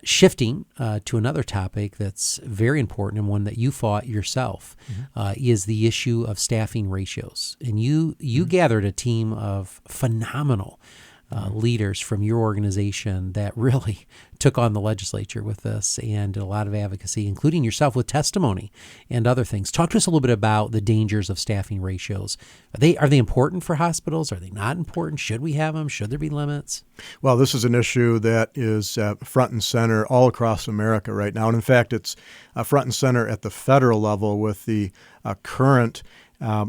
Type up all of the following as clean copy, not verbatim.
Shifting to another topic that's very important and one that you fought yourself is the issue of staffing ratios. And you gathered a team of phenomenal leaders from your organization that really took on the legislature with this and did a lot of advocacy, including yourself with testimony and other things. Talk to us a little bit about the dangers of staffing ratios. Are they important for hospitals? Are they not important? Should we have them? Should there be limits? Well, this is an issue that is front and center all across America right now. And in fact, it's front and center at the federal level with the current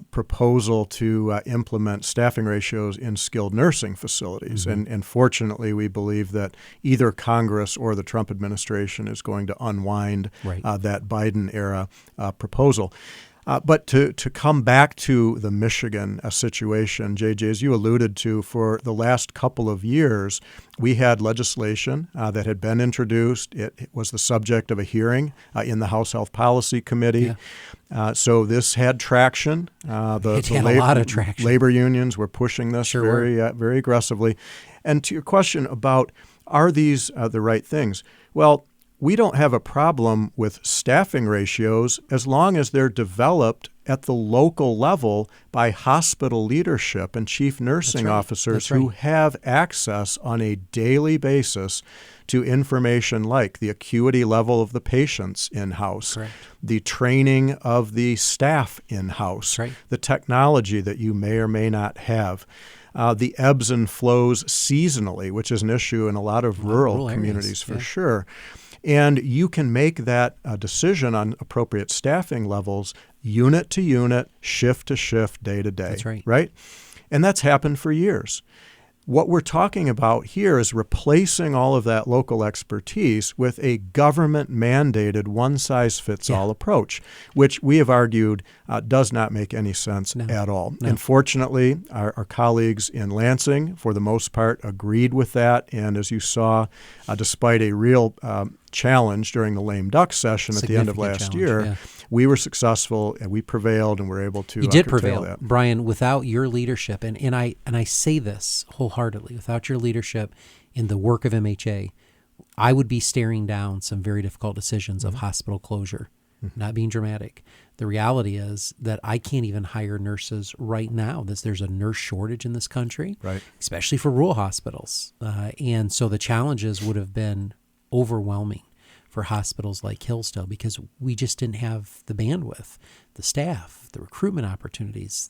proposal to implement staffing ratios in skilled nursing facilities. And fortunately, we believe that either Congress or the Trump administration is going to unwind that Biden-era proposal. But to come back to the Michigan situation, JJ, as you alluded to, for the last couple of years, we had legislation that had been introduced. It was the subject of a hearing in the House Health Policy Committee. So this had traction. It had a lot of traction. Labor unions were pushing this very aggressively. And to your question about are these the right things? Well, we don't have a problem with staffing ratios as long as they're developed at the local level by hospital leadership and chief nursing officers who have access on a daily basis to information like the acuity level of the patients in-house, the training of the staff in-house, the technology that you may or may not have. The ebbs and flows seasonally, which is an issue in a lot of rural communities for sure. And you can make that decision on appropriate staffing levels unit to unit, shift to shift, day to day. That's right? And that's happened for years. What we're talking about here is replacing all of that local expertise with a government-mandated one-size-fits-all approach, which we have argued does not make any sense at all. And fortunately, our colleagues in Lansing, for the most part, agreed with that. And as you saw, despite a real challenge during the lame duck session at the end of last year, we were successful and we prevailed and were able to You did curtail prevail, that. Brian, without your leadership, and I say this wholeheartedly, without your leadership in the work of MHA, I would be staring down some very difficult decisions of hospital closure, not being dramatic. The reality is that I can't even hire nurses right now. There's a nurse shortage in this country, especially for rural hospitals. And so the challenges would have been overwhelming for hospitals like Hillsdale because we just didn't have the bandwidth, the staff, the recruitment opportunities.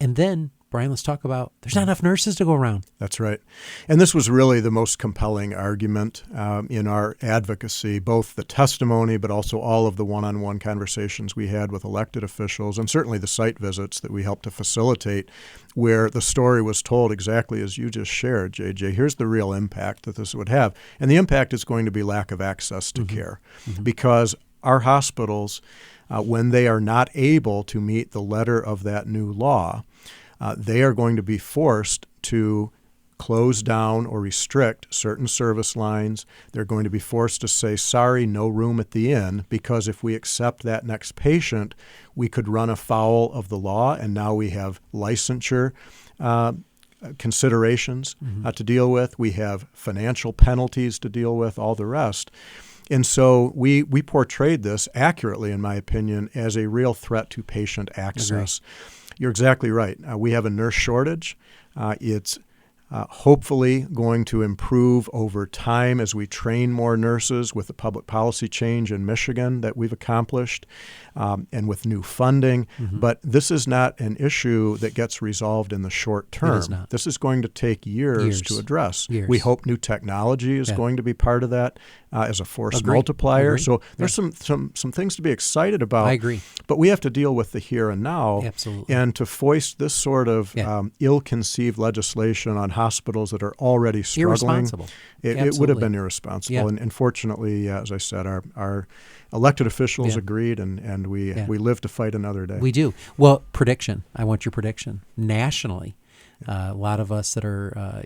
And then, Brian, let's talk about there's not enough nurses to go around. That's right. And this was really the most compelling argument in our advocacy, both the testimony, but also all of the one-on-one conversations we had with elected officials and certainly the site visits that we helped to facilitate where the story was told exactly as you just shared, JJ. Here's the real impact that this would have. And the impact is going to be lack of access to care because our hospitals, when they are not able to meet the letter of that new law, they are going to be forced to close down or restrict certain service lines. They're going to be forced to say, sorry, no room at the inn, because if we accept that next patient, we could run afoul of the law, and now we have licensure considerations to deal with. We have financial penalties to deal with, all the rest. And so we portrayed this accurately, in my opinion, as a real threat to patient access. You're exactly right. We have a nurse shortage. It's hopefully going to improve over time as we train more nurses with the public policy change in Michigan that we've accomplished and with new funding. But this is not an issue that gets resolved in the short term. It is not. This is going to take years to address. We hope new technology is going to be part of that as a force multiplier. So there's some things to be excited about. I agree. But we have to deal with the here and now. Absolutely. And to foist this sort of ill-conceived legislation on hospitals that are already struggling. Irresponsible. It would have been irresponsible. Yeah. And fortunately, as I said, our elected officials agreed, and we live to fight another day. We do. Well, prediction. I want your prediction. Nationally, a lot of us that are,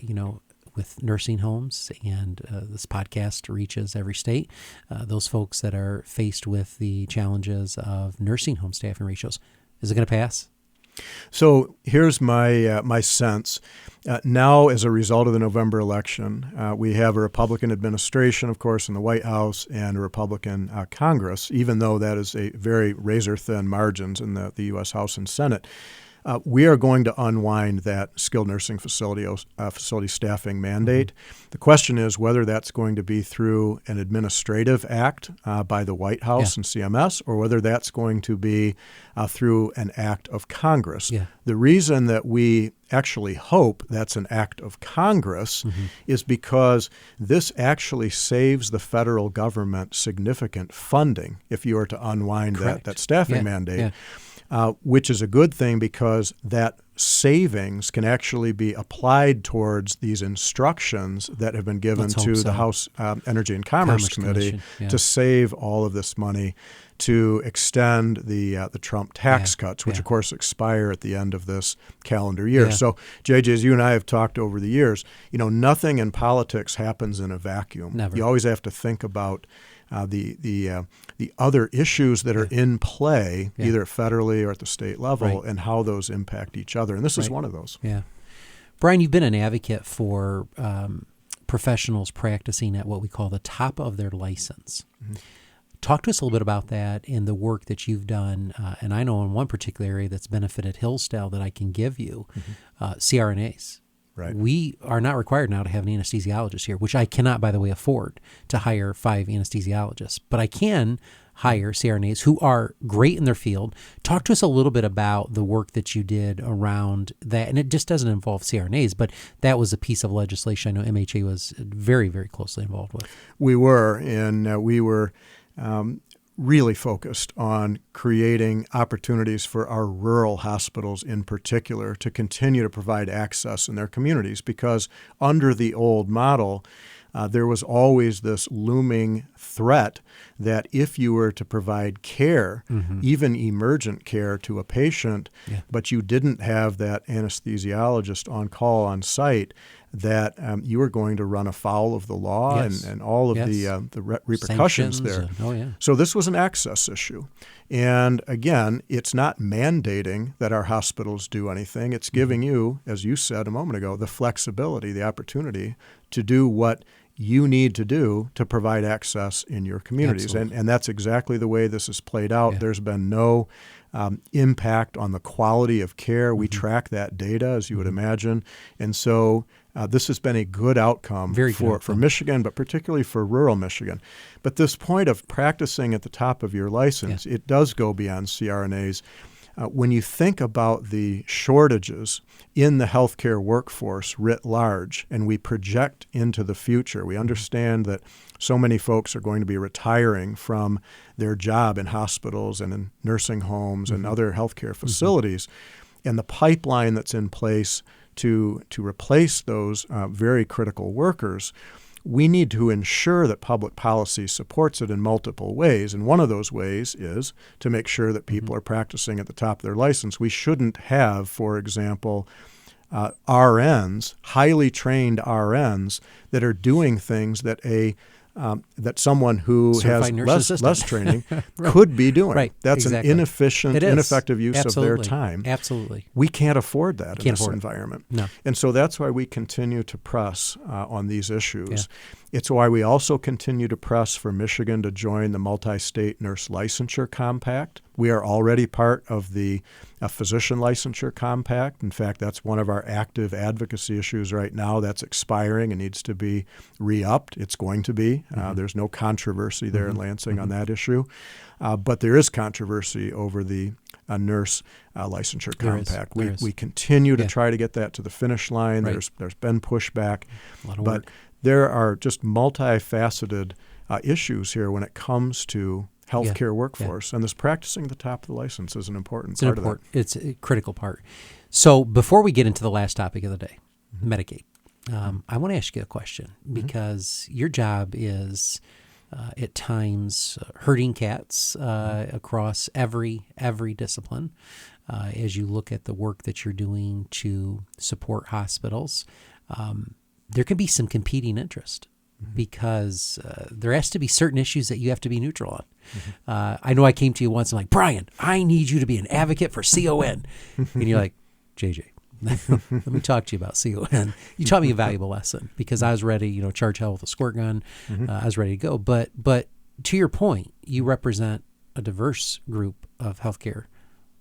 with nursing homes, and this podcast reaches every state, those folks that are faced with the challenges of nursing home staffing ratios. Is it going to pass? So here's my sense. Now, as a result of the November election, we have a Republican administration, of course, in the White House and a Republican Congress, even though that is a very razor-thin margins in the U.S. House and Senate. We are going to unwind that skilled nursing facility staffing mandate. The question is whether that's going to be through an administrative act by the White House and CMS, or whether that's going to be through an act of Congress. The reason that we actually hope that's an act of Congress is because this actually saves the federal government significant funding if you were to unwind that staffing mandate. Which is a good thing because that savings can actually be applied towards these instructions that have been given to the House Energy and Commerce Committee to save all of this money to extend the Trump tax cuts, which of course expire at the end of this calendar year. So, JJ, as you and I have talked over the years, nothing in politics happens in a vacuum. Never. You always have to think about the other issues that are in play, either federally or at the state level, and how those impact each other. And this is one of those. Yeah. Brian, you've been an advocate for professionals practicing at what we call the top of their license. Talk to us a little bit about that and the work that you've done. And I know in one particular area that's benefited Hillsdale that I can give you, CRNAs. Right. We are not required now to have an anesthesiologist here, which I cannot, by the way, afford to hire 5 anesthesiologists. But I can hire CRNAs who are great in their field. Talk to us a little bit about the work that you did around that. And it just doesn't involve CRNAs, but that was a piece of legislation I know MHA was very, very closely involved with. We were, and we were really focused on creating opportunities for our rural hospitals in particular to continue to provide access in their communities, because under the old model, there was always this looming threat that if you were to provide care, even emergent care to a patient, but you didn't have that anesthesiologist on call on site, that you were going to run afoul of the law and all of the repercussions there. So this was an access issue. And again, it's not mandating that our hospitals do anything. It's giving you, as you said a moment ago, the flexibility, the opportunity to do what you need to do to provide access in your communities. And that's exactly the way this has played out. There's been no impact on the quality of care. We track that data, as you would imagine. And so this has been a good outcome for Michigan, but particularly for rural Michigan. But this point of practicing at the top of your license, it does go beyond CRNAs. When you think about the shortages in the healthcare workforce writ large, and we project into the future, we understand that so many folks are going to be retiring from their job in hospitals and in nursing homes and other healthcare facilities, and the pipeline that's in place to replace those very critical workers. We need to ensure that public policy supports it in multiple ways. And one of those ways is to make sure that people are practicing at the top of their license. We shouldn't have, for example, RNs, highly trained RNs, that are doing things that that someone who has less training could be doing. That's an ineffective use of their time. We can't afford that in this environment. And so that's why we continue to press on these issues. It's why we also continue to press for Michigan to join the Multi-State Nurse Licensure Compact. We are already part of the Physician Licensure Compact. In fact, that's one of our active advocacy issues right now. That's expiring and needs to be re-upped. It's going to be. There's no controversy there in Lansing on that issue. But there is controversy over the Nurse Licensure Compact. We continue to try to get that to the finish line. There's been pushback. But there are just multifaceted issues here when it comes to healthcare workforce, and this practicing at the top of the license is an important part of that. It's a critical part. So before we get into the last topic of the day, Medicaid, I want to ask you a question, because your job is at times herding cats across every discipline. As you look at the work that you're doing to support hospitals, there can be some competing interest. because there has to be certain issues that you have to be neutral on. I know I came to you once and like, Brian, I need you to be an advocate for CON. And you're like, JJ, let me talk to you about CON. You taught me a valuable lesson because I was ready, charge hell with a squirt gun. I was ready to go. But to your point, you represent a diverse group of healthcare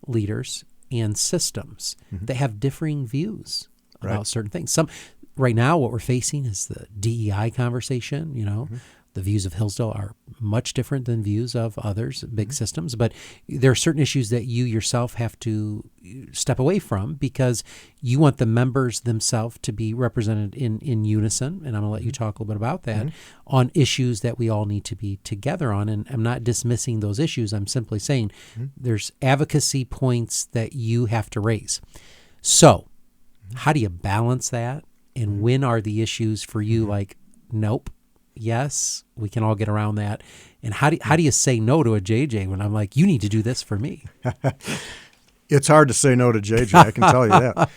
leaders and systems that have differing views about certain things. Right now, what we're facing is the DEI conversation. The views of Hillsdale are much different than views of others, big systems. But there are certain issues that you yourself have to step away from because you want the members themselves to be represented in unison. And I'm going to let you talk a little bit about that on issues that we all need to be together on. And I'm not dismissing those issues. I'm simply saying there's advocacy points that you have to raise. So how do you balance that? And when are the issues for you like, nope, yes, we can all get around that? And how do you say no to a JJ when I'm like, you need to do this for me? It's hard to say no to JJ, I can tell you that.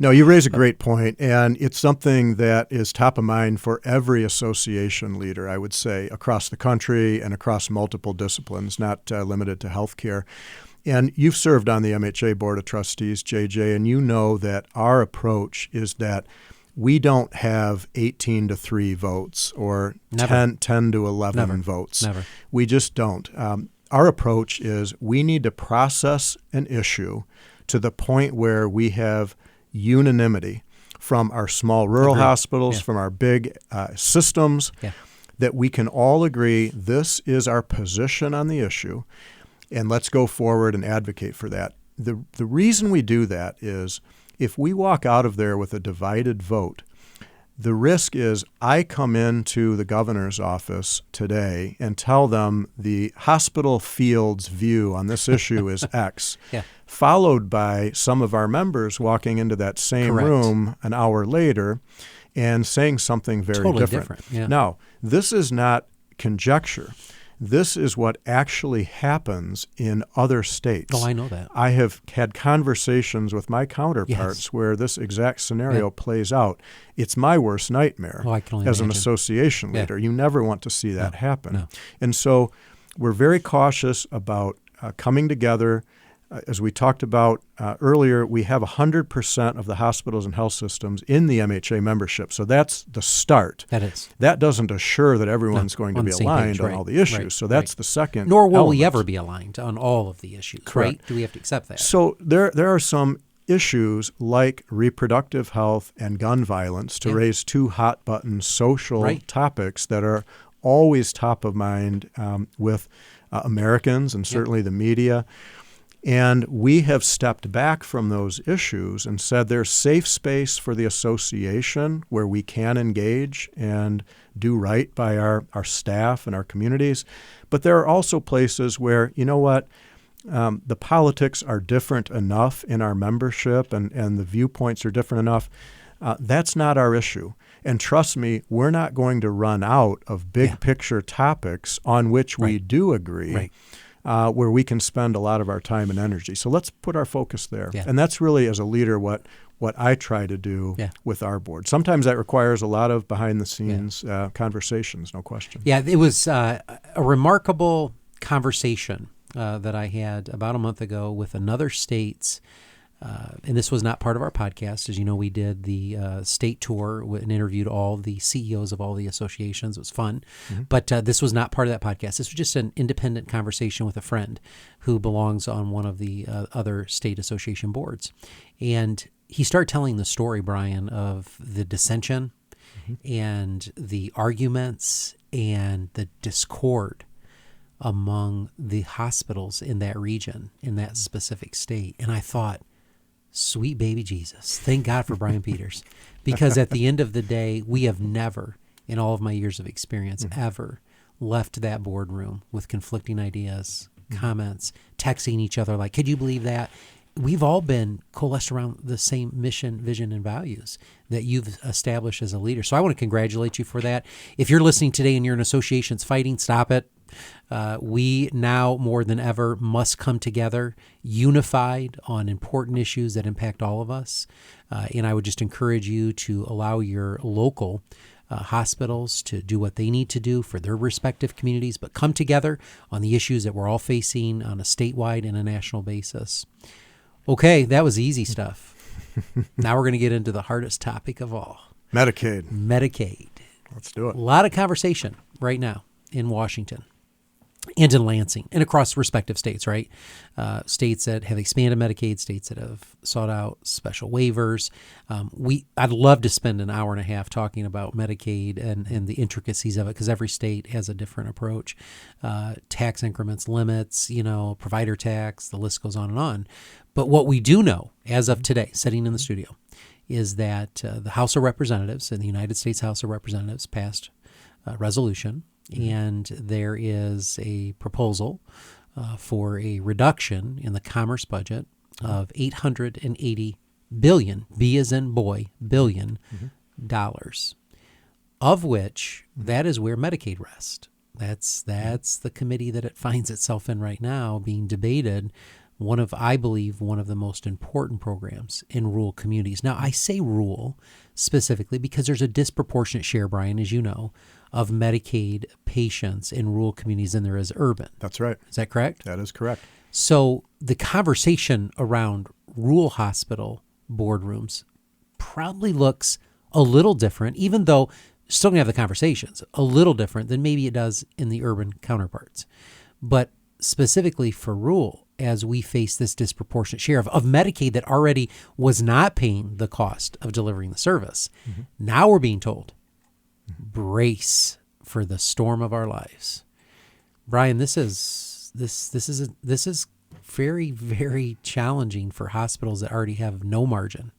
No, you raise a great point, and it's something that is top of mind for every association leader, I would say, across the country and across multiple disciplines, not limited to healthcare. And you've served on the MHA Board of Trustees, JJ, and you know that our approach is that we don't have 18-3 votes or 10 to 11 votes. Never. We just don't. Our approach is we need to process an issue to the point where we have unanimity from our small rural hospitals, from our big systems, that we can all agree this is our position on the issue, and let's go forward and advocate for that. The reason we do that is if we walk out of there with a divided vote, the risk is I come into the governor's office today and tell them the hospital field's view on this issue is X, followed by some of our members walking into that same room an hour later and saying something very different. Yeah. Now, this is not conjecture. This is what actually happens in other states. Oh, I know that. I have had conversations with my counterparts where this exact scenario plays out. It's my worst nightmare I can only as an imagine. Association leader. You never want to see that happen. No. And so we're very cautious about coming together. As we talked about earlier, we have 100% of the hospitals and health systems in the MHA membership. So that's the start. That is. That doesn't assure that everyone's going to on be the same aligned page, on all the issues. So that's the second Nor will element. we ever be aligned on all of the issues, right? Do we have to accept that? So there are some issues like reproductive health and gun violence, to raise two hot-button social topics that are always top of mind with Americans and certainly the media. And we have stepped back from those issues and said there's safe space for the association where we can engage and do right by our staff and our communities. But there are also places where, you know what, the politics are different enough in our membership and the viewpoints are different enough. That's not our issue. And trust me, we're not going to run out of big picture topics on which we do agree. Where we can spend a lot of our time and energy. So let's put our focus there. And that's really, as a leader, what I try to do with our board. Sometimes that requires a lot of behind-the-scenes conversations, no question. Yeah, it was a remarkable conversation that I had about a month ago with another state's, and this was not part of our podcast. As you know, we did the state tour and interviewed all the CEOs of all the associations. It was fun. But this was not part of that podcast. This was just an independent conversation with a friend who belongs on one of the other state association boards. And he started telling the story, Brian, of the dissension and the arguments and the discord among the hospitals in that region, in that specific state. And I thought, sweet baby Jesus, thank God for Brian Peters. Because at the end of the day, we have never, in all of my years of experience, ever left that boardroom with conflicting ideas, comments, texting each other like, could you believe that? We've all been coalesced around the same mission, vision, and values that you've established as a leader. So I want to congratulate you for that. If you're listening today and you're in associations fighting, stop it. We now more than ever must come together unified on important issues that impact all of us. And I would just encourage you to allow your local hospitals to do what they need to do for their respective communities, but come together on the issues that we're all facing on a statewide and a national basis. Okay, that was easy stuff. Now we're going to get into the hardest topic of all. Medicaid. Let's do it. A lot of conversation right now in Washington and in Lansing and across respective states, right? States that have expanded Medicaid, states that have sought out special waivers. I'd love to spend an hour and a half talking about Medicaid and the intricacies of it, because every state has a different approach. Tax increments, limits, provider tax, the list goes on and on. But what we do know as of today, sitting in the studio, is that the House of Representatives in the United States House of Representatives passed a resolution, and there is a proposal for a reduction in the commerce budget of $880 billion, B as in boy, billion dollars, of which that is where Medicaid rests. That's the committee that it finds itself in right now, being debated. I believe, one of the most important programs in rural communities. Now, I say rural specifically because there's a disproportionate share, Brian, as you know, of Medicaid patients in rural communities than there is urban. That's right. Is that correct? That is correct. So the conversation around rural hospital boardrooms probably looks a little different, even though still going to have the conversations, a little different than maybe it does in the urban counterparts. But specifically for rural, as we face this disproportionate share of Medicaid that already was not paying the cost of delivering the service. Now we're being told, brace for the storm of our lives. Brian, this is very, very challenging for hospitals that already have no margin.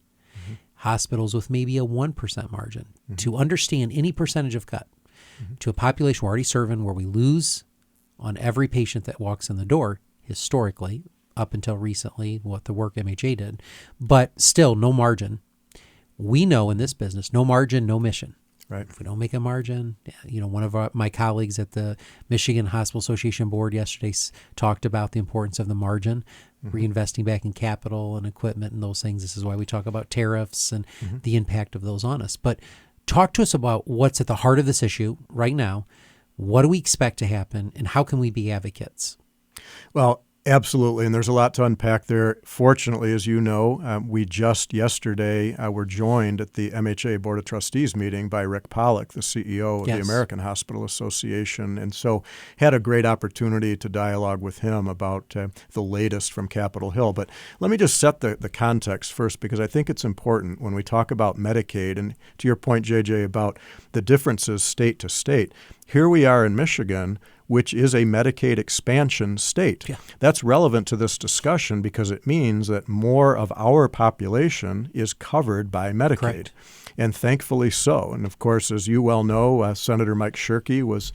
Hospitals with maybe a 1% margin. To understand any percentage of cut to a population we're already serving, where we lose on every patient that walks in the door, historically, up until recently, what the work MHA did, but still no margin. We know in this business, no margin, no mission. Right. If we don't make a margin, one of my colleagues at the Michigan Hospital Association Board yesterday talked about the importance of the margin, reinvesting back in capital and equipment and those things. This is why we talk about tariffs and the impact of those on us. But talk to us about what's at the heart of this issue right now. What do we expect to happen, and how can we be advocates? Well, absolutely, and there's a lot to unpack there. Fortunately, as you know, we just yesterday were joined at the MHA Board of Trustees meeting by Rick Pollack, the CEO of the American Hospital Association, and so had a great opportunity to dialogue with him about the latest from Capitol Hill. But let me just set the context first, because I think it's important when we talk about Medicaid, and to your point, JJ, about the differences state to state. Here we are in Michigan, which is a Medicaid expansion state. That's relevant to this discussion because it means that more of our population is covered by Medicaid. Correct. And thankfully so. And of course, as you well know, Senator Mike Shirkey was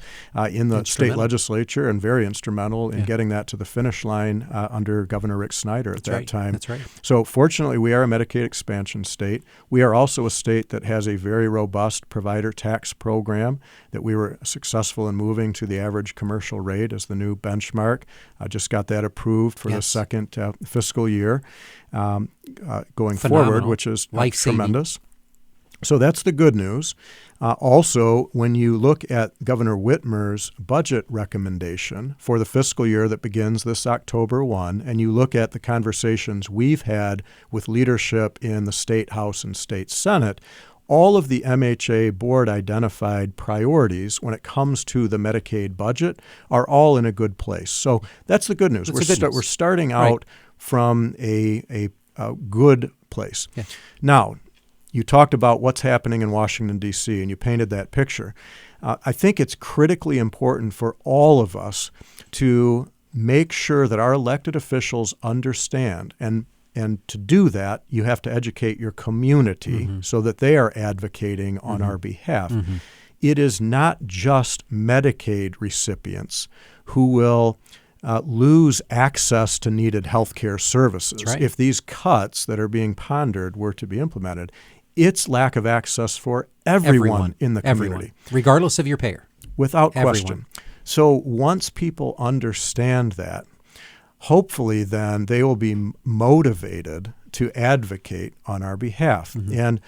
in the state legislature and very instrumental in getting that to the finish line under Governor Rick Snyder at that time. That's right. So fortunately, we are a Medicaid expansion state. We are also a state that has a very robust provider tax program that we were successful in moving to the average commercial rate as the new benchmark. I just got that approved for the second fiscal year going forward, which is tremendous. So that's the good news. Also, when you look at Governor Whitmer's budget recommendation for the fiscal year that begins this October 1, and you look at the conversations we've had with leadership in the State House and State Senate, all of the MHA board identified priorities when it comes to the Medicaid budget are all in a good place. So that's the good news. We're starting out from a good place. Yeah. Now, you talked about what's happening in Washington, D.C., and you painted that picture. I think it's critically important for all of us to make sure that our elected officials understand, and to do that, you have to educate your community so that they are advocating on our behalf. It is not just Medicaid recipients who will lose access to needed health care services if these cuts that are being pondered were to be implemented. It's lack of access for everyone in the community. Regardless of your payer. Without question. So once people understand that, hopefully then they will be motivated to advocate on our behalf. And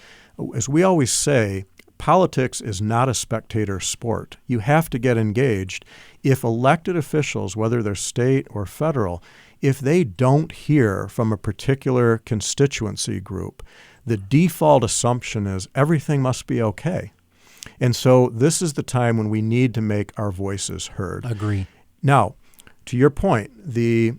as we always say, politics is not a spectator sport. You have to get engaged. If elected officials, whether they're state or federal, if they don't hear from a particular constituency group, the default assumption is everything must be okay. And so this is the time when we need to make our voices heard. Agree. Now, to your point, the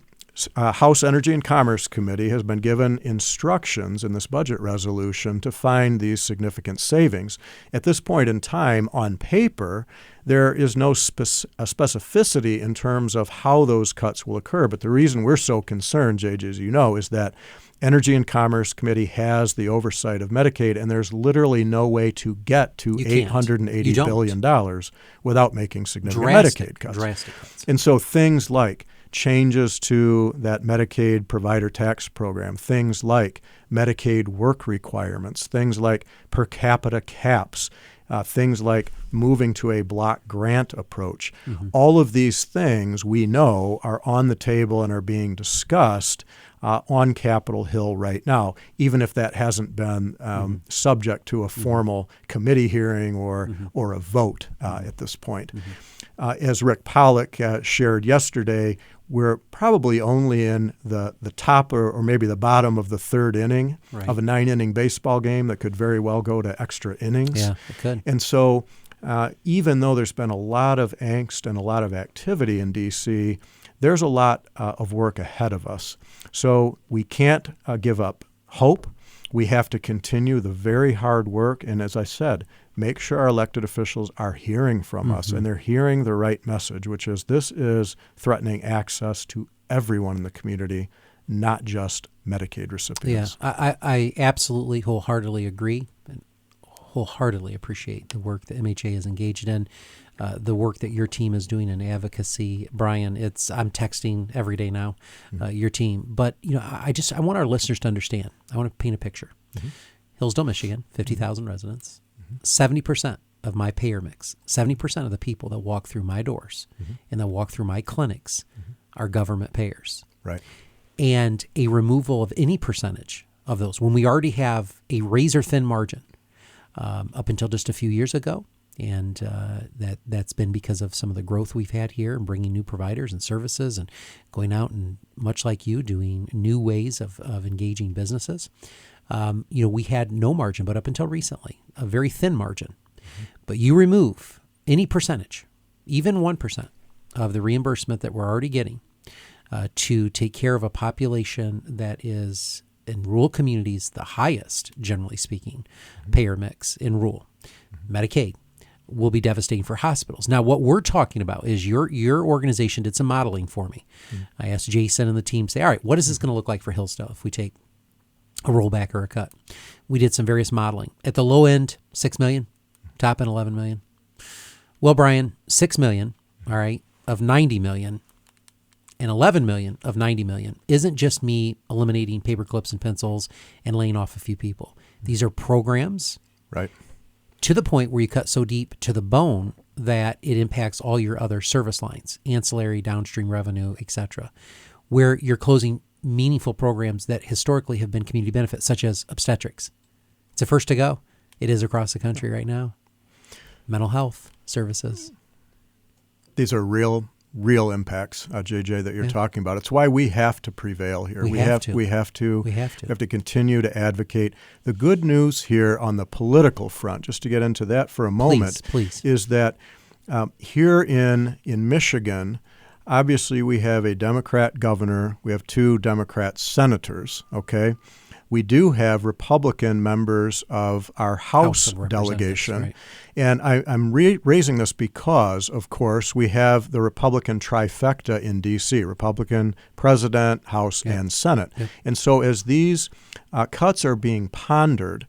House Energy and Commerce Committee has been given instructions in this budget resolution to find these significant savings. At this point in time, on paper, there is no specificity in terms of how those cuts will occur. But the reason we're so concerned, JJ, as you know, is that Energy and Commerce Committee has the oversight of Medicaid, and there's literally no way to get to $880 billion without making significant Medicaid cuts. Drastic cuts. And so things like changes to that Medicaid provider tax program, things like Medicaid work requirements, things like per capita caps, things like moving to a block grant approach. Mm-hmm. All of these things we know are on the table and are being discussed on Capitol Hill right now, even if that hasn't been subject to a formal committee hearing or a vote at this point. As Rick Pollock shared yesterday, we're probably only in the top or maybe the bottom of the third inning of a 9-inning baseball game that could very well go to extra innings. Yeah, it could. And so even though there's been a lot of angst and a lot of activity in D.C., there's a lot of work ahead of us. So we can't give up hope. We have to continue the very hard work. And as I said, make sure our elected officials are hearing from us and they're hearing the right message, which is this is threatening access to everyone in the community, not just Medicaid recipients. Yeah, I absolutely wholeheartedly agree and wholeheartedly appreciate the work that MHA is engaged in, the work that your team is doing in advocacy. Brian, I'm texting every day now, your team. But I want our listeners to understand. I want to paint a picture. Hillsdale, Michigan, 50,000 residents. 70% of my payer mix, 70% of the people that walk through my doors and that walk through my clinics are government payers. Right. And a removal of any percentage of those, when we already have a razor-thin margin up until just a few years ago, and that's been because of some of the growth we've had here and bringing new providers and services and going out and, much like you, doing new ways of engaging businesses. We had no margin, but up until recently, a very thin margin. But you remove any percentage, even 1% of the reimbursement that we're already getting to take care of a population that is in rural communities the highest, generally speaking, payer mix in rural. Medicaid will be devastating for hospitals. Now, what we're talking about is your organization did some modeling for me. I asked Jason and the team, say, all right, what is this going to look like for Hillsdale if we take a rollback or a cut? We did some various modeling. At the low end, $6 million, top end, $11 million. Well, Brian, $6 million, all right, of $90 million and $11 million of $90 million isn't just me eliminating paper clips and pencils and laying off a few people. These are programs, right, to the point where you cut so deep to the bone that it impacts all your other service lines, ancillary, downstream revenue, et cetera, where you're closing meaningful programs that historically have been community benefits, such as obstetrics. It's the first to go. It is across the country right now. Mental health services. These are real impacts, JJ, that you're talking about. It's why we have to prevail here. We have to continue to advocate. The good news here on the political front, just to get into that for a moment, please. Is that here in Michigan, obviously we have a Democrat governor. We have 2 Democrat senators, okay? We do have Republican members of our House delegation. Right. And I'm raising this because, of course, we have the Republican trifecta in D.C., Republican president, House, and Senate. Yeah. And so as these cuts are being pondered,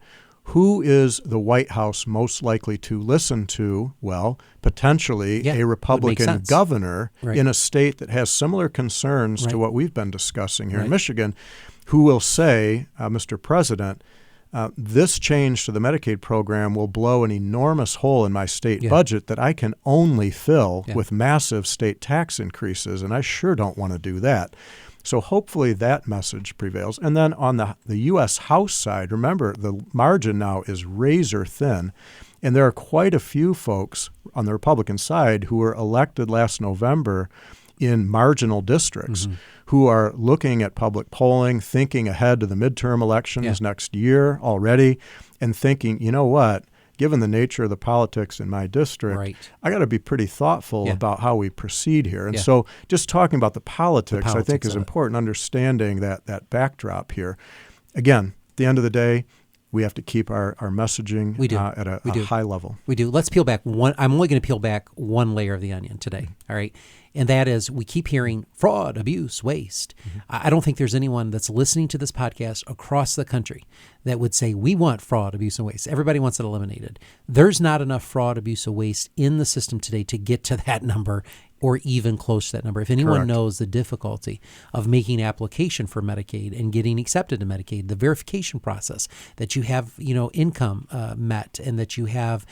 who is the White House most likely to listen to? Well, potentially a Republican governor in a state that has similar concerns to what we've been discussing here in Michigan, who will say, Mr. President, this change to the Medicaid program will blow an enormous hole in my state budget that I can only fill with massive state tax increases, and I sure don't want to do that. So hopefully that message prevails. And then on the U.S. House side, remember, the margin now is razor thin. And there are quite a few folks on the Republican side who were elected last November in marginal districts who are looking at public polling, thinking ahead to the midterm elections next year already, and thinking, you know what, given the nature of the politics in my district, I got to be pretty thoughtful about how we proceed here. And so just talking about the politics I think is important, understanding that backdrop here. Again, at the end of the day, we have to keep our messaging at a high level. We do. Let's peel back one. I'm only going to peel back one layer of the onion today. All right. And that is, we keep hearing fraud, abuse, waste. I don't think there's anyone that's listening to this podcast across the country that would say, we want fraud, abuse, and waste. Everybody wants it eliminated. There's not enough fraud, abuse, and waste in the system today to get to that number or even close to that number. If anyone knows the difficulty of making application for Medicaid and getting accepted to Medicaid, the verification process, that you have, income met, and that you have,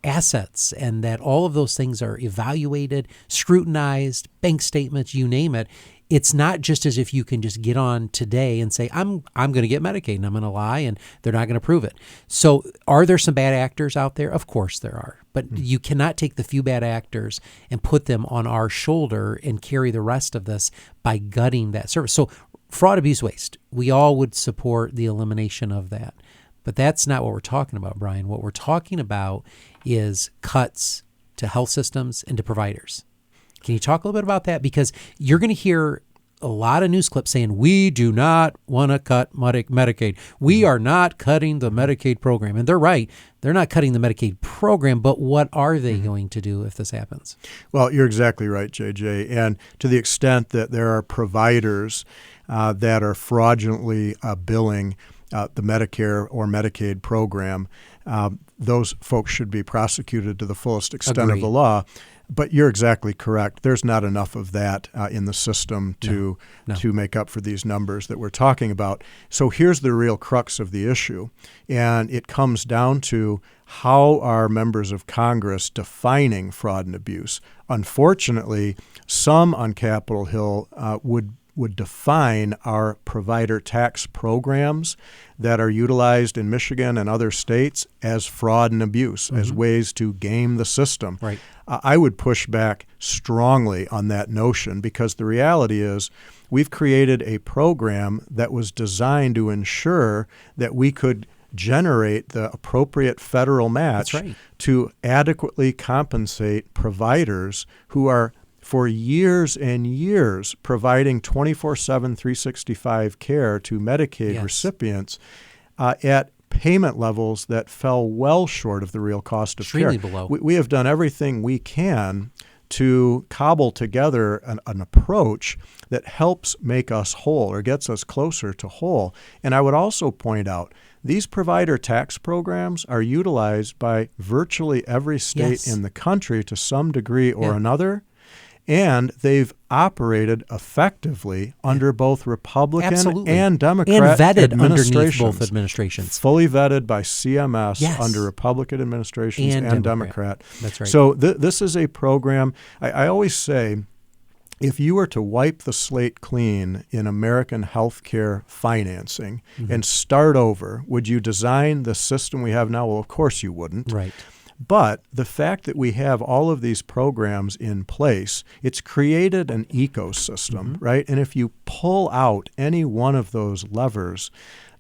assets, and that all of those things are evaluated, scrutinized, bank statements, you name it. It's not just as if you can just get on today and say, I'm going to get Medicaid and I'm going to lie, and they're not going to prove it. So are there some bad actors out there? Of course there are. But you cannot take the few bad actors and put them on our shoulder and carry the rest of this by gutting that service. So fraud, abuse, waste, we all would support the elimination of that. But that's not what we're talking about, Brian. What we're talking about is cuts to health systems and to providers. Can you talk a little bit about that? Because you're going to hear a lot of news clips saying, we do not want to cut Medicaid. We are not cutting the Medicaid program. And they're right. They're not cutting the Medicaid program, but what are they going to do if this happens? Well, you're exactly right, JJ. And to the extent that there are providers that are fraudulently billing the Medicare or Medicaid program, those folks should be prosecuted to the fullest extent of the law. But you're exactly correct. There's not enough of that in the system to make up for these numbers that we're talking about. So here's the real crux of the issue, and it comes down to how are members of Congress defining fraud and abuse. Unfortunately, some on Capitol Hill would define our provider tax programs that are utilized in Michigan and other states as fraud and abuse, as ways to game the system. Right. I would push back strongly on that notion, because the reality is we've created a program that was designed to ensure that we could generate the appropriate federal match to adequately compensate providers who are for years and years providing 24/7, 365 care to Medicaid recipients at payment levels that fell well short of the real cost of care. Below. We have done everything we can to cobble together an approach that helps make us whole or gets us closer to whole. And I would also point out, these provider tax programs are utilized by virtually every state in the country to some degree or another. And they've operated effectively under both Republican and Democrat underneath both administrations. Fully vetted by CMS under Republican administrations and Democrat. That's right. So this is a program, I always say, if you were to wipe the slate clean in American healthcare financing and start over, would you design the system we have now? Well, of course you wouldn't. Right. But the fact that we have all of these programs in place, it's created an ecosystem, right? And if you pull out any one of those levers,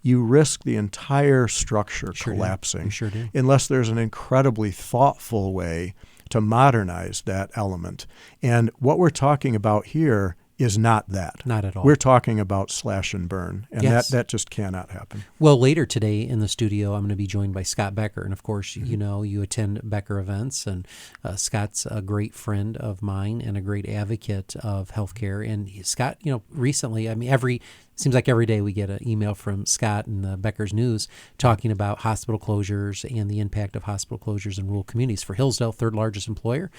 you risk the entire structure collapsing. You sure do. Unless there's an incredibly thoughtful way to modernize that element. And what we're talking about here is not that. Not at all. We're talking about slash and burn, and that just cannot happen. Well, later today in the studio, I'm going to be joined by Scott Becker. And of course, you attend Becker events, and Scott's a great friend of mine and a great advocate of healthcare. And Scott, recently, seems like every day we get an email from Scott and the Becker's News talking about hospital closures and the impact of hospital closures in rural communities. For Hillsdale, third largest employer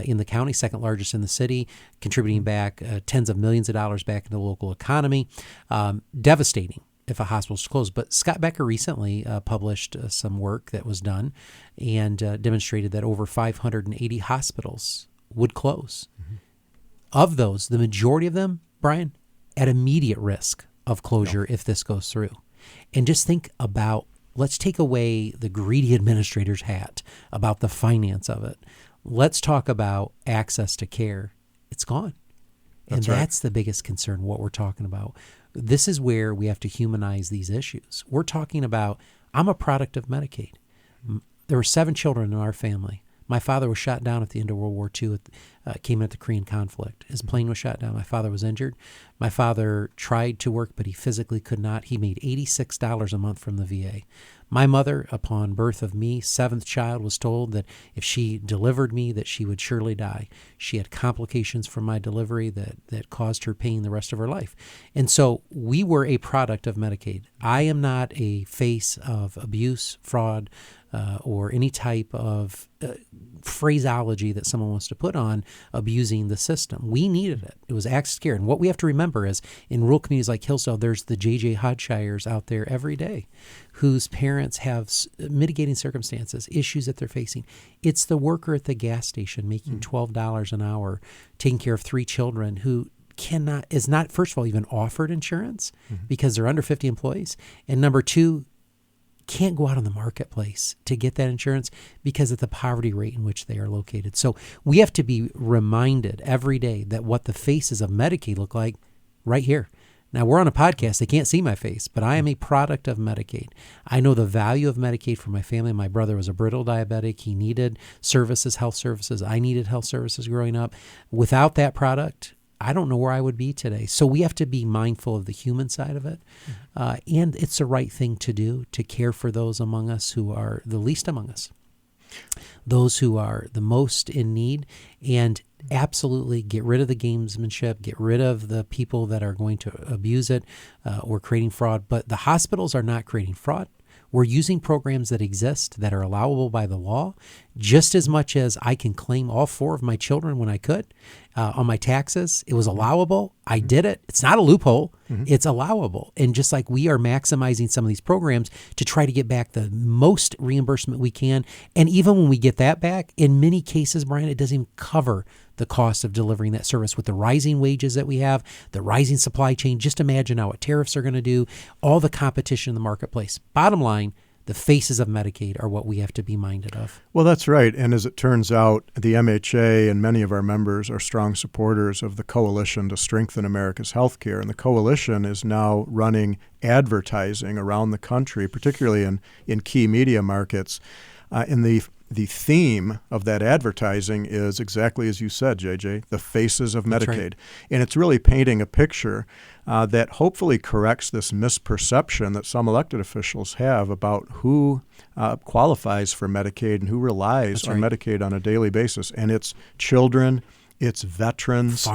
in the county, second largest in the city, contributing back tens of millions of dollars back into the local economy. Devastating if a hospital's closed. But Scott Becker recently published some work that was done and demonstrated that over 580 hospitals would close. Of those, the majority of them, Brian, at immediate risk of closure if this goes through. And just think about, let's take away the greedy administrator's hat about the finance of it. Let's talk about access to care. It's gone. And that's the biggest concern, what we're talking about. This is where we have to humanize these issues. We're talking about, I'm a product of Medicaid. There were 7 children in our family. My father was shot down at the end of World War II, came in at the Korean conflict. His plane was shot down. My father was injured. My father tried to work, but he physically could not. He made $86 a month from the VA. My mother, upon birth of me, 7th child, was told that if she delivered me, that she would surely die. She had complications from my delivery that caused her pain the rest of her life. And so we were a product of Medicaid. I am not a face of abuse, fraud, or any type of phraseology that someone wants to put on abusing the system. We needed it. It was access to care. And what we have to remember is in rural communities like Hillsdale, there's the JJ Hodshires out there every day whose parents have mitigating circumstances, issues that they're facing. It's the worker at the gas station making $12 an hour, taking care of 3 children who is not, first of all, even offered insurance because they're under 50 employees. And number 2, can't go out on the marketplace to get that insurance because of the poverty rate in which they are located. So we have to be reminded every day that what the faces of Medicaid look like right here. Now, we're on a podcast. They can't see my face, but I am a product of Medicaid. I know the value of Medicaid for my family. My brother was a brittle diabetic. He needed services, health services. I needed health services growing up. Without that product, I don't know where I would be today. So we have to be mindful of the human side of it. And it's the right thing to do, to care for those among us who are the least among us, those who are the most in need, and absolutely get rid of the gamesmanship, get rid of the people that are going to abuse it or creating fraud. But the hospitals are not creating fraud. We're using programs that exist that are allowable by the law, just as much as I can claim all 4 of my children when I could on my taxes. It was allowable. I did it. It's not a loophole. It's allowable. And just like we are maximizing some of these programs to try to get back the most reimbursement we can. And even when we get that back, in many cases, Brian, it doesn't even cover the cost of delivering that service with the rising wages that we have, the rising supply chain. Just imagine now what tariffs are going to do, all the competition in the marketplace. Bottom line, the faces of Medicaid are what we have to be minded of. Well, that's right. And as it turns out, the MHA and many of our members are strong supporters of the Coalition to Strengthen America's Healthcare. And the Coalition is now running advertising around the country, particularly in key media markets. And the theme of that advertising is exactly as you said, JJ, the faces of Medicaid. That's right. And it's really painting a picture that hopefully corrects this misperception that some elected officials have about who qualifies for Medicaid and who relies on Medicaid on a daily basis. And it's children, it's veterans,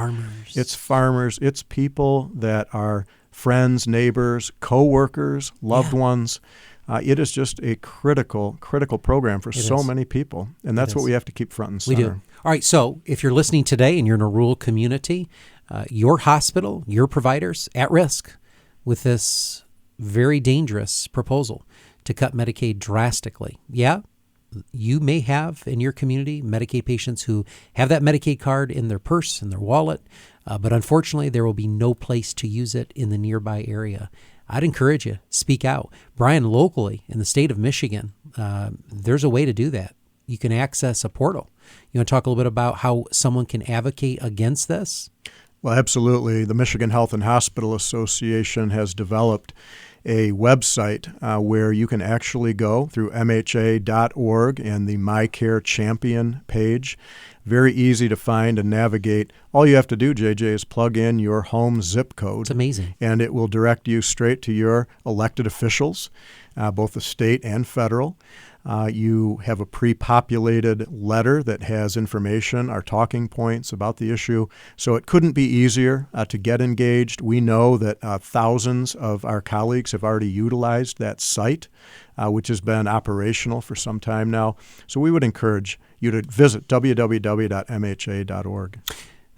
it's farmers, it's people that are friends, neighbors, co-workers, loved ones. It is just a critical program for so many people, and that's what we have to keep front and center. We do. All right, so if you're listening today and you're in a rural community, your hospital, your providers at risk with this very dangerous proposal to cut Medicaid drastically. Yeah, you may have in your community Medicaid patients who have that Medicaid card in their purse, in their wallet, but unfortunately there will be no place to use it in the nearby area. I'd encourage you, speak out. Brian, locally in the state of Michigan, there's a way to do that. You can access a portal. You want to talk a little bit about how someone can advocate against this? Well, absolutely. The Michigan Health and Hospital Association has developed a website where you can actually go through MHA.org and the My Care Champion page. Very easy to find and navigate. All you have to do, JJ, is plug in your home zip code. It's amazing. And it will direct you straight to your elected officials, both the state and federal. You have a pre-populated letter that has information, our talking points about the issue. So it couldn't be easier to get engaged. We know that thousands of our colleagues have already utilized that site, which has been operational for some time now. So we would encourage you to visit www.mha.org.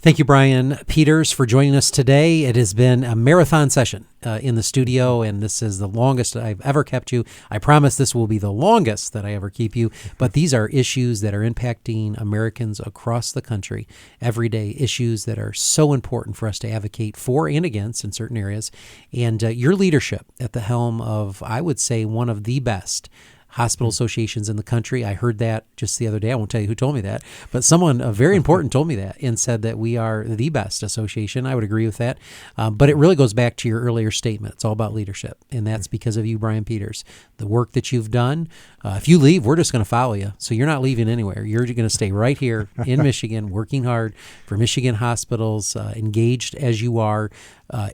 Thank you, Brian Peters, for joining us today. It has been a marathon session in the studio, and this is the longest I've ever kept you. I promise this will be the longest that I ever keep you, but these are issues that are impacting Americans across the country every day, issues that are so important for us to advocate for and against in certain areas. And your leadership at the helm of, I would say, one of the best hospital associations in the country. I heard that just the other day. I won't tell you who told me that, but someone very important told me that and said that we are the best association. I would agree with that. But it really goes back to your earlier statement. It's all about leadership, and that's because of you, Brian Peters. The work that you've done. If you leave, we're just going to follow you. So you're not leaving anywhere. You're going to stay right here in Michigan, working hard for Michigan hospitals, engaged as you are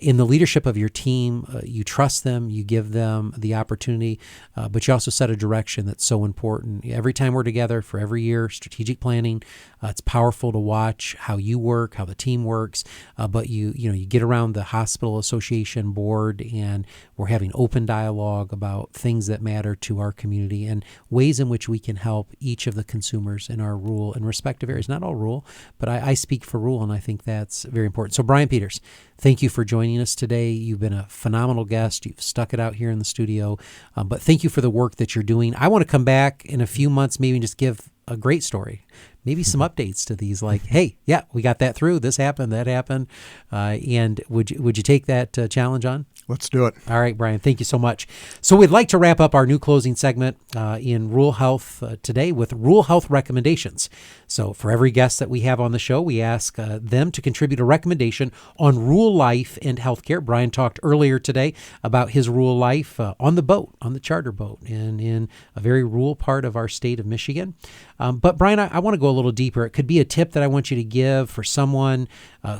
in the leadership of your team. You trust them, you give them the opportunity, but you also set a direction that's so important. Every time we're together for every year, strategic planning, it's powerful to watch how you work, how the team works, but you get around the hospital association board, and we're having open dialogue about things that matter to our community and ways in which we can help each of the consumers in our rural and respective areas. Not all rural, but I speak for rural, and I think that's very important. So Brian Peters, thank you for joining us today. You've been a phenomenal guest. You've stuck it out here in the studio, but thank you for the work that you're doing. I want to come back in a few months, maybe, and just give a great story, maybe some updates to these, like, hey, yeah, we got that through, this happened, that happened, and would you take that challenge on? Let's do it. All right, Brian, thank you so much. So we'd like to wrap up our new closing segment in Rural Health today with Rural Health recommendations. So for every guest that we have on the show, we ask them to contribute a recommendation on rural life and healthcare. Brian talked earlier today about his rural life on the boat, on the charter boat, and in a very rural part of our state of Michigan. But Brian, I want to go a little deeper. It could be a tip that I want you to give for someone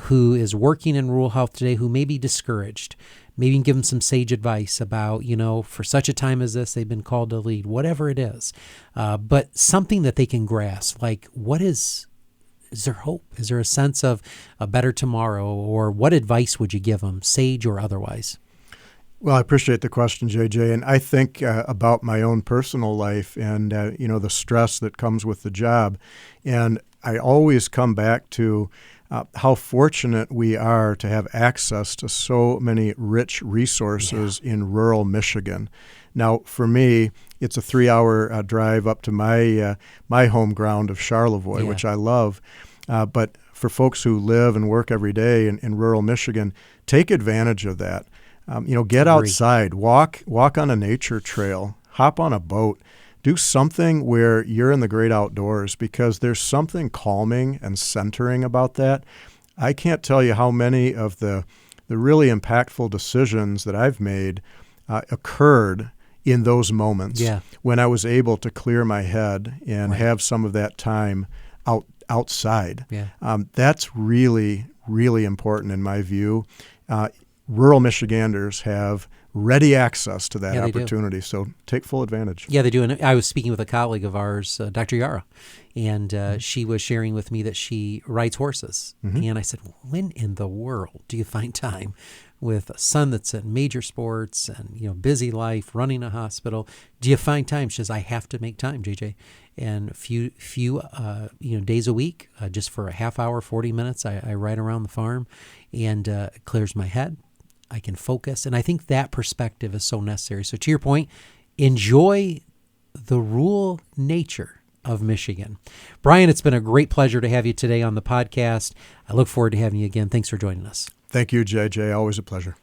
who is working in rural health today who may be discouraged. Maybe you can give them some sage advice about, for such a time as this, they've been called to lead, whatever it is. But something that they can grasp, like is there hope? Is there a sense of a better tomorrow? Or what advice would you give them, sage or otherwise? Well, I appreciate the question, JJ. And I think about my own personal life and, the stress that comes with the job. And I always come back to how fortunate we are to have access to so many rich resources in rural Michigan. Now, for me, it's a 3-hour drive up to my home ground of Charlevoix, which I love. But for folks who live and work every day in rural Michigan, take advantage of that. Get outside, walk on a nature trail, hop on a boat. Do something where you're in the great outdoors, because there's something calming and centering about that. I can't tell you how many of the really impactful decisions that I've made occurred in those moments when I was able to clear my head and have some of that time outside. That's really, really important in my view. Rural Michiganders have ready access to that opportunity, so take full advantage. Yeah, they do. And I was speaking with a colleague of ours, Dr. Yara, and she was sharing with me that she rides horses. And I said, when in the world do you find time with a son that's in major sports and busy life, running a hospital? Do you find time? She says, I have to make time, JJ. And a few days a week, just for a half hour, 40 minutes, I ride around the farm, and it clears my head. I can focus. And I think that perspective is so necessary. So to your point, enjoy the rural nature of Michigan. Brian, it's been a great pleasure to have you today on the podcast. I look forward to having you again. Thanks for joining us. Thank you, JJ. Always a pleasure.